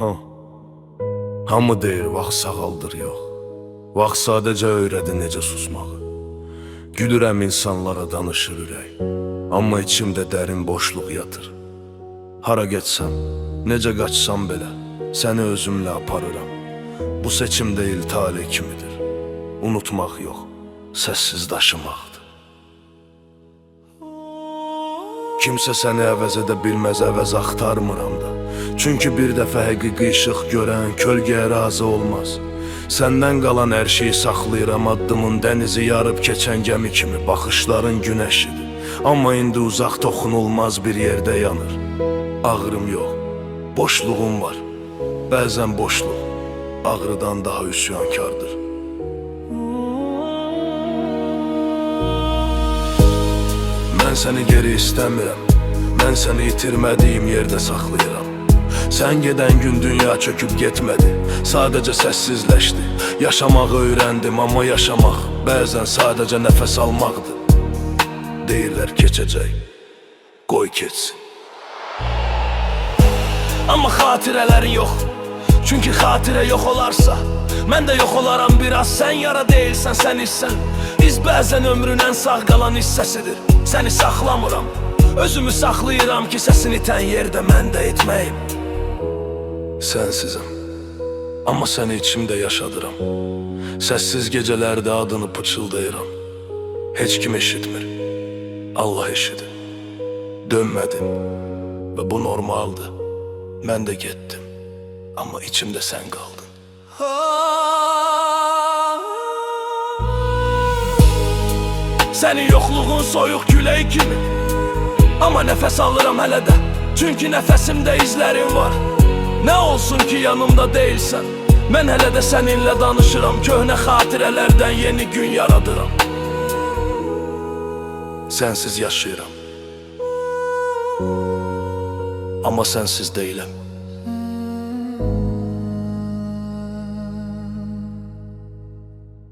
Ha. Hamı deyir vaxt sağaldır, yox. Vaxt sadəcə öyrədi necə susmağı. Gülürəm insanlara, danışır ürək. Amma içimdə dərin boşluq yatır. Hara getsəm, necə qaçsam belə, səni özümlə aparıram. Bu seçim deyil, talih kimidir. Unutmaq yox, səssiz daşımaqdır. Kimsə səni əvəz edə bilməz, əvəz axtarmıram da. Çünki bir dəfə həqiqi işıq görən kölgəyə razı olmaz. Səndən qalan hər şeyi saxlayıram, addımın dənizi yarıb keçən gəmi kimi. Baxışların günəşidir, amma indi uzaq toxunulmaz bir yerdə yanır. Ağrım yox, boşluğum var. Bəzən boşluq ağrıdan daha üsyankardır. Mən səni geri istəmirəm, mən səni itirmədiyim yerdə saxlayıram. Sən gedən gün dünya çöküb getmədi, sadəcə səssizləşdi. Yaşamağı öyrəndim, amma yaşamaq bəzən sadəcə nəfəs almaqdır. Deyirlər keçəcək, qoy keçsin. Amma xatirələrin yox, çünki xatirə yox olarsa mən də yox olaram biraz. Sən yara deyilsən, sən hissən. İz bəzən ömrün ən sağ qalan hissəsidir. Səni saxlamıram, özümü saxlayıram ki, səsini itən yerdə mən də etməyim. Sənsizəm, amma səni içimdə yaşadıram. Səssiz gecələrdə adını pıçıldayıram. Heç kim eşitmir, Allah eşidir. Dönmədim və bu normaldır. Mən də getdim, amma içimdə sən qaldın. Sənin yoxluğun soyuq külək kimi, amma nəfəs alıram hələ də. Çünki nəfəsimdə izlərin var. Nə olsun ki yanımda deyilsən, mən hələ də səninlə danışıram. Köhnə xatirələrdən yeni gün yaradıram. Sənsiz yaşayıram, amma sənsiz deyiləm.